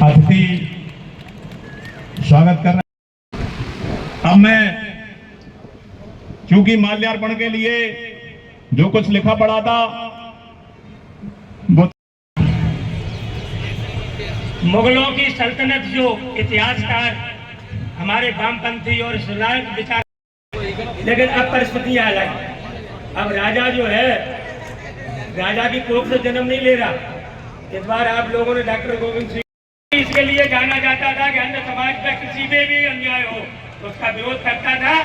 अतिथि स्वागत कर रहे हैं। अब मैं चूंकि माल्यार्पण के लिए जो कुछ लिखा पड़ा था वो मुगलों की सल्तनत जो इतिहासकार हमारे वामपंथी और इस्लामिक विचार, लेकिन अब परिस्थितियां अलग। अब राजा जो है, राजा की कोख से जन्म नहीं ले रहा। इस बार आप लोगों ने डॉक्टर गोविंद सिंह इसके लिए जाना जाता था कि अन्य समाज पे किसी पे भी अन्याय हो तो उसका विरोध करता था।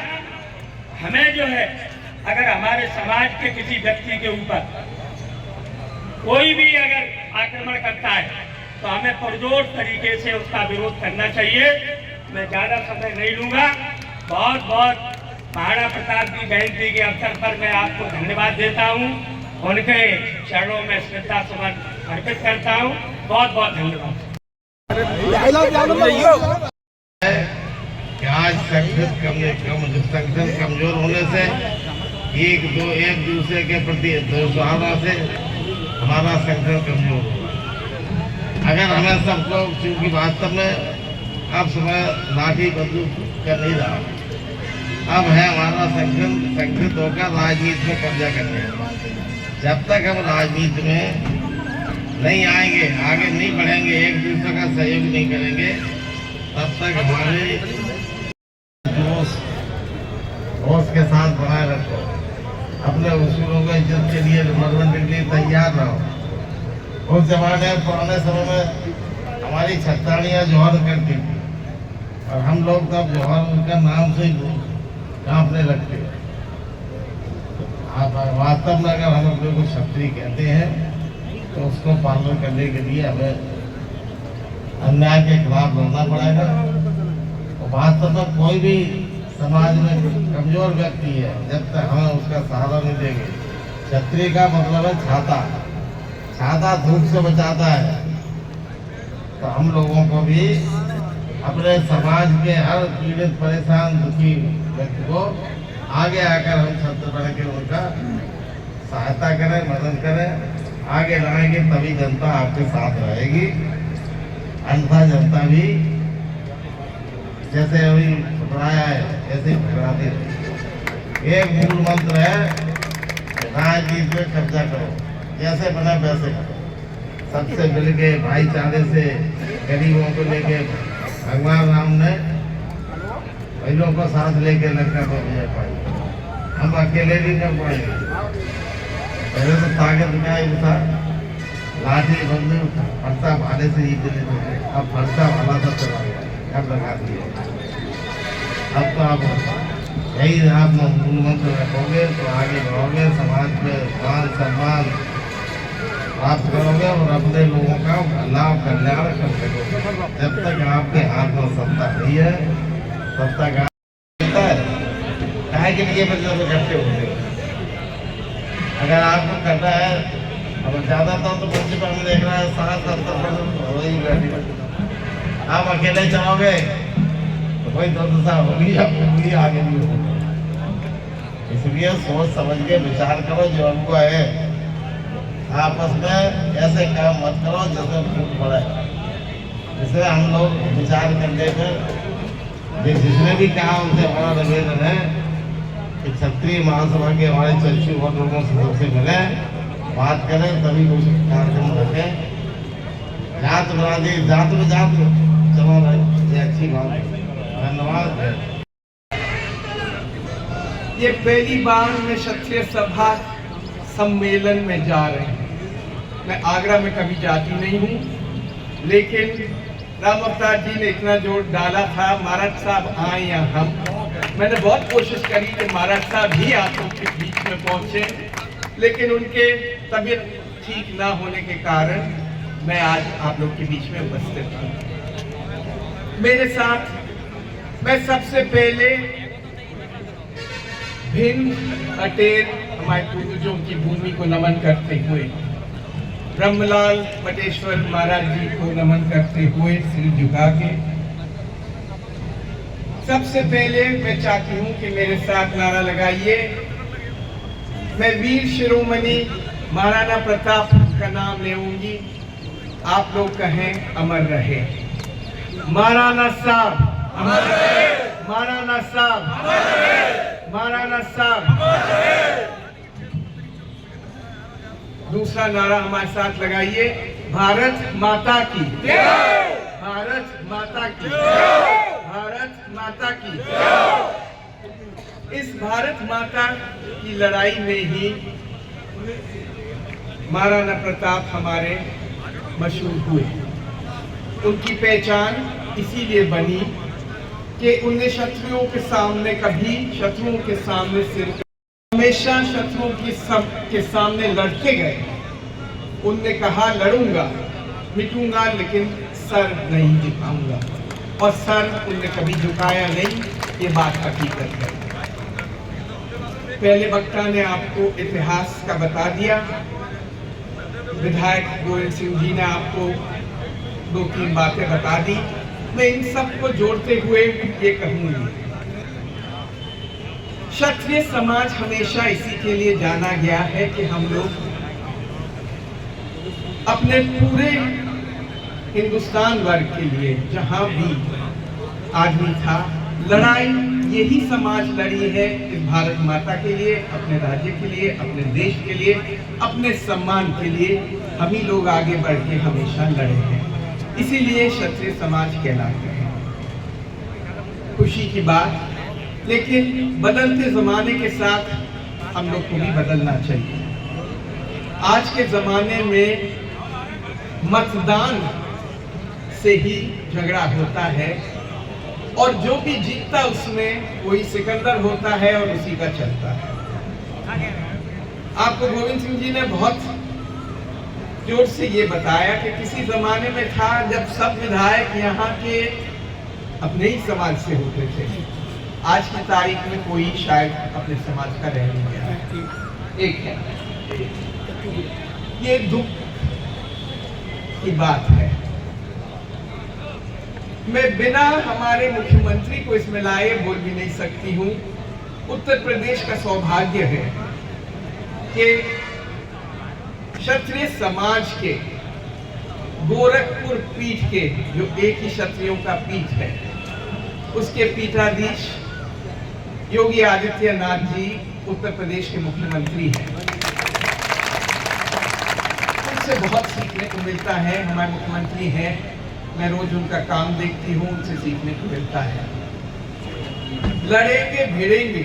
हमें जो है, अगर हमारे समाज के किसी व्यक्ति के ऊपर कोई भी अगर आक्रमण करता है तो हमें पुरजोर तरीके से उसका विरोध करना चाहिए। मैं ज्यादा समय नहीं लूंगा। बहुत बहुत महाराणा प्रताप की जयंती के अवसर पर मैं आपको धन्यवाद देता हूं, उनके चरणों में श्रद्धा सुमन अर्पित करता हूं। बहुत बहुत धन्यवाद। आज संगठन कमजोर होने से एक दूसरे के प्रति दुर्भावना से हमारा संगठन कमजोर होगा। अगर हमें सबको, क्योंकि वास्तव में अब समय लाठी बंदूक का नहीं रहा, अब है हमारा संगठन संगठित होकर राजनीति में कब्जा करने। जब तक हम राजनीति में नहीं आएंगे, आगे नहीं बढ़ेंगे, एक दूसरे का सहयोग नहीं करेंगे, तब तक हमारे जोश के साथ बनाए रखो। अपने उसूलों को इज्जत के लिए मरने के लिए तैयार रहो। उस जमाने पुराने समय में हमारी छत्तानियाँ जौहर करती थी और हम लोग तब जौहर उनका नाम से ही कांपने लगते। आप वास्तव में अगर हम अपने को क्षत्रिय कहते हैं तो उसको पालन करने के लिए हमें अन्याय के खिलाफ लड़ना पड़ेगा। और वास्तव में कोई भी समाज में कमजोर व्यक्ति है, जब तक हमें उसका सहारा नहीं देंगे। क्षत्रिय का मतलब है छाता, छाता धूप से बचाता है। तो हम लोगों को भी अपने समाज के हर पीड़ित, परेशान, दुखी व्यक्ति को आगे आकर हम छत्र बन के उनका सहायता करें, मदद करें, आगे लाएंगे, तभी जनता आपके साथ रहेगी। अन्यथा जनता भी जैसे अभी घबराया है ऐसे घबराती रहे। एक मूल मंत्र है, राजनीति में कब्जा करो, जैसे बना वैसे करो, सबसे मिलके भाईचारे से गरीबों को लेके भगवान राम ने महिलाओं को साथ लेके लंका को विजय पाई। हम अकेले नहीं कर पाएंगे। पहले तो ताकत का ही था, लाठी बंदूक फरसा भाले से जीत लेते थे। अब फरसा भाला सब चला गया, अब लगा दिया। अब तो आप यही आप मूल मंत्र रखोगे तो आगे बढ़ोगे, समाज में मान सम्मान प्राप्त करोगे और अपने लोगों का लाभ कल्याण कर सकोगे। जब तक आपके हाथ में सत्ता नहीं है तब तक आप काहे के लिए मतलब इकट्ठे होते। अगर आपको करना है, अब ज्यादातर तो प्रिंसिपल में देख रहा है 60-70% हो ही बैठी। आप अकेले चलोगे तो कोई दुर्दशा होगी या होगी, आगे नहीं होगी। इसलिए सोच समझ के विचार करो। जो अनुभव है आपस में ऐसे काम मत करो जैसे फूट पड़े। इसलिए हम लोग विचार करने में जिसने भी कहा उनसे हमारा निवेदन है कि क्षत्रिय महासभा के हमारे चर्ची और लोगों से सबसे मिले, बात करें, तभी कुछ कार्यक्रम रखें। जात बना दी, जात में जात चलो भाई, ये अच्छी बात है। धन्यवाद। ये पहली बार मैं क्षत्रिय सभा सम्मेलन में जा रही हूँ। मैं आगरा में कभी जाती नहीं हूँ, लेकिन राम अवतार जी ने इतना जोर डाला था महाराज साहब आए या हम। मैंने बहुत कोशिश करी कि महाराज साहब भी आप लोग के बीच में पहुंचे, लेकिन उनके तबीयत ठीक ना होने के कारण मैं आज आप लोग के बीच में उपस्थित हूँ। मेरे साथ मैं सबसे पहले भिंड अटेर हमारे पूर्वजों की भूमि को नमन करते हुए, ब्रह्मलाल पटेश्वर महाराज जी को नमन करते हुए सिर झुका के सबसे पहले मैं चाहती हूं कि मेरे साथ नारा लगाइए। मैं वीर शिरोमणि महाराणा प्रताप का नाम लेऊंगी, आप लोग कहें अमर रहे। महाराणा साहब अमर रहे, महाराणा साहब अमर रहे, महाराणा साहब अमर रहे। दूसरा नारा हमारे साथ लगाइए, भारत माता की जय, भारत माता की जय, भारत माता की जय। इस भारत माता की लड़ाई में ही महाराणा प्रताप हमारे मशहूर हुए। उनकी पहचान इसीलिए बनी कि उन्हें शत्रुओं के सामने कभी शत्रुओं के सामने सिर, हमेशा शत्रुओं के सामने लड़ते गए। उनने कहा लड़ूंगा मिटूंगा लेकिन सर नहीं झुकाऊंगा, और सर उनने कभी झुकाया नहीं, ये बात हकीकत है। पहले वक्ता ने आपको इतिहास का बता दिया, विधायक गोविंद सिंह जी ने आपको 2-3 बातें बता दी। मैं इन सब को जोड़ते हुए ये कहूंगी, क्षत्रिय समाज हमेशा इसी के लिए जाना गया है कि हम लोग अपने पूरे हिंदुस्तान वर्ग के लिए जहां भी आदमी था, लड़ाई यही समाज लड़ी है इस भारत माता के लिए, अपने राज्य के लिए, अपने देश के लिए, अपने सम्मान के लिए। हम ही लोग आगे बढ़ के हमेशा लड़े हैं, इसीलिए क्षत्रिय समाज कहलाते हैं। खुशी की बात, लेकिन बदलते जमाने के साथ हम लोग को भी बदलना चाहिए। आज के जमाने में मतदान से ही झगड़ा होता है, और जो भी जीतता उसमें वही सिकंदर होता है और उसी का चलता है। आपको गोविंद सिंह जी ने बहुत जोर से ये बताया कि किसी जमाने में था जब सब विधायक यहाँ के अपने ही समाज से होते थे। आज की तारीख में कोई शायद अपने समाज का रह नहीं गया। एक है, ये दुख की बात है। मैं बिना हमारे मुख्यमंत्री को इसमें लाए बोल भी नहीं सकती हूँ। उत्तर प्रदेश का सौभाग्य है कि क्षत्रिय समाज के गोरखपुर पीठ के, जो एक ही क्षत्रियों का पीठ है, उसके पीठाधीश योगी आदित्यनाथ जी उत्तर प्रदेश के मुख्यमंत्री हैं। उनसे बहुत सीखने को मिलता है। हमारे मुख्यमंत्री हैं, मैं रोज उनका काम देखती हूँ, उनसे सीखने को मिलता है। लड़ेंगे भिड़ेंगे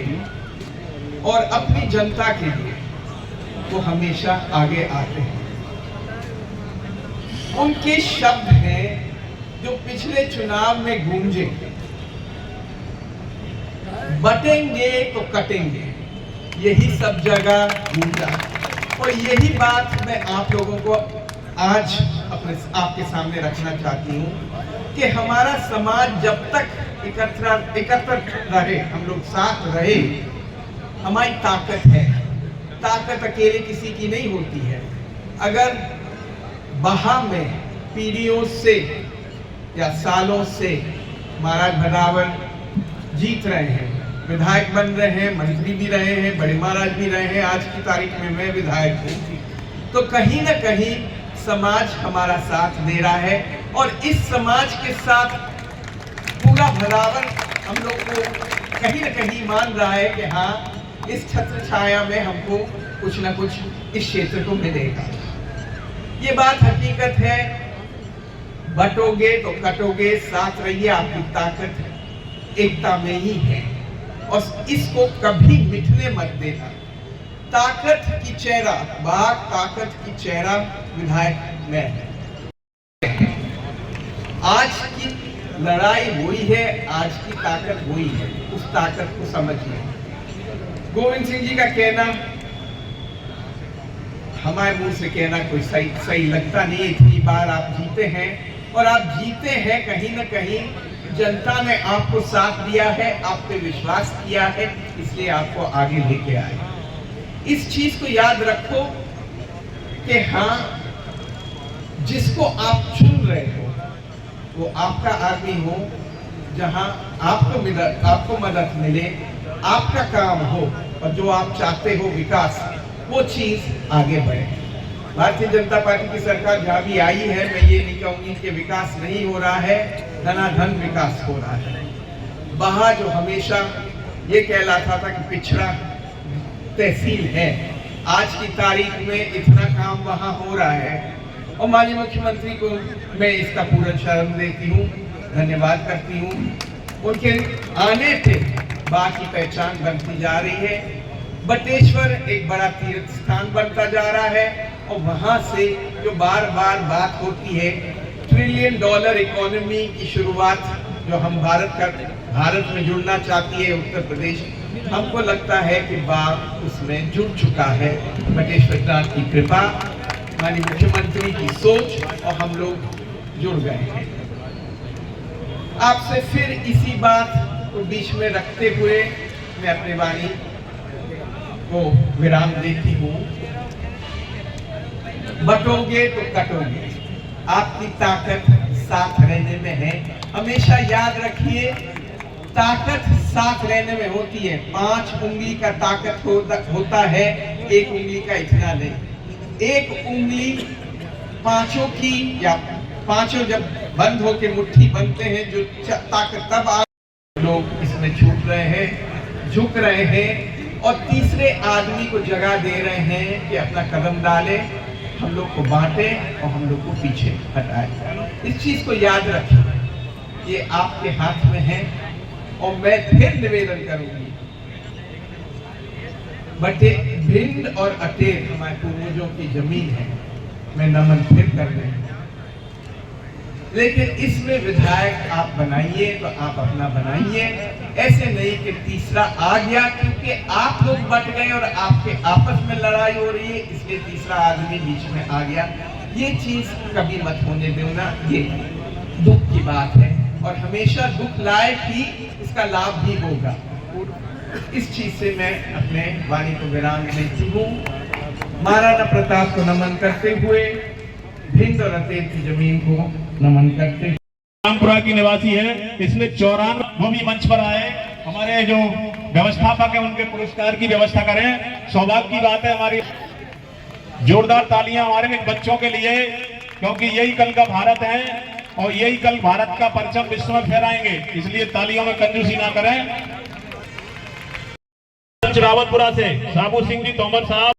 और अपनी जनता के लिए वो हमेशा आगे आते हैं। उनके शब्द हैं जो पिछले चुनाव में गूंजे, बटेंगे तो कटेंगे, यही सब जगह गूंजा। और यही बात मैं आप लोगों को आज आपके सामने रखना चाहती हूँ कि हमारा समाज जब तक एकत्र रहे, हम लोग साथ रहे, हमारी ताकत है। ताकत अकेले किसी की नहीं होती है। अगर बहा में पीढ़ियों से या सालों से महाराज भदावर जीत रहे हैं, विधायक बन रहे हैं, मंत्री भी रहे हैं, बड़े महाराज भी रहे हैं, आज की तारीख में मैं विधायक हूँ, तो कहीं ना कहीं समाज हमारा साथ दे रहा है। और इस समाज के साथ पूरा भदावर हम लोग को कहीं ना कहीं मान रहा है कि हाँ, इस छत्र छाया में हमको कुछ ना कुछ इस क्षेत्र को मिलेगा। ये बात हकीकत है। बटोगे तो कटोगे, साथ रहिए। आपकी ताकत एकता में ही है और इसको कभी मिटने मत देना। ताकत की चेहरा, बाघ ताकत की चेहरा विधायक में। आज की लड़ाई वही है, आज की ताकत वही है, उस ताकत को समझिए। गोविंद सिंह जी का कहना हमारे मुंह से कहना कोई सही लगता नहीं। इतनी बार आप जीते हैं और आप जीते हैं, कहीं ना कहीं जनता ने आपको साथ दिया है, आप पे विश्वास किया है, इसलिए आपको आगे लेके आए। इस चीज को याद रखो कि हाँ, जिसको आप चुन रहे हो वो आपका आदमी हो, जहां आपको मदद मिले, आपका काम हो और जो आप चाहते हो विकास, वो चीज आगे बढ़े। भारतीय जनता पार्टी की सरकार जहाँ भी आई है, मैं ये नहीं कहूंगी कि विकास नहीं हो रहा है, धनाधन विकास हो रहा है। वहाँ जो हमेशा ये कहलाता था कि पिछड़ा तहसील है, आज की तारीख में इतना काम वहाँ हो रहा है और माननीय मुख्यमंत्री को मैं इसका पूर्ण शर्म देती हूँ, धन्यवाद करती हूँ। उनके आने से बात की पहचान बनती जा रही है। बटेश्वर एक बड़ा तीर्थ स्थान बनता जा रहा है और वहाँ से जो बार बार बात होती है $1 ट्रिलियन इकोनॉमी की शुरुआत जो हम भारत में जुड़ना चाहती है उत्तर प्रदेश, हमको लगता है कि बात उसमें जुड़ चुका है। बटेश्वर नाथ की कृपा, माननीय मुख्यमंत्री की सोच और हम लोग जुड़ गए हैं। आपसे फिर इसी बात को बीच में रखते हुए मैं अपनी वाणी को विराम देती हूँ। बटोगे तो कटोगे, आपकी ताकत साथ रहने में है। हमेशा याद रखिए, ताकत साथ रहने में होती है। 5 उंगली का ताकत होता है, 1 उंगली का इतना नहीं। 1 उंगली पांचों की, या पांचों जब बंद होके मुट्ठी बनते हैं, जो ताकत तब लोग इसमें छूट रहे हैं, झुक रहे हैं और तीसरे आदमी को जगह दे रहे हैं कि अपना कदम डाले, हम लोग को बांटे और हम लोग को पीछे हटाए। इस चीज को याद रखें, ये आपके हाथ में है। और मैं फिर निवेदन करूंगी, भिंड और अटेर हमारे पूर्वजों की जमीन है, मैं नमन फिर कर रही हूं। लेकिन इसमें विधायक आप बनाइए तो आप अपना बनाइए, ऐसे नहीं कि तीसरा आ गया क्योंकि आप लोग बट गए और आपके आपस में लड़ाई हो रही है, इसलिए तीसरा आदमी बीच में आ गया। ये चीज कभी मत होने देना, ये दुख की बात है और हमेशा दुख लाए ही इसका लाभ भी होगा। इस चीज से मैं अपने वाणी को विराम देती हूँ। महाराणा प्रताप को नमन करते हुए, भिंड और अटेर की जमीन को नमन करते हुए। रामपुरा की निवासी है, इसने 94, वो भी मंच पर आए, हमारे जो व्यवस्थापक है उनके पुरस्कार की व्यवस्था करें। सौभाग्य की बात है, हमारी जोरदार तालियां हमारे बच्चों के लिए, क्योंकि यही कल का भारत है और यही कल भारत का परचम विश्व में फहराएंगे, इसलिए तालियों में कंजूसी ना करें। रावतपुरा से साबू सिंह जी तोमर साहब।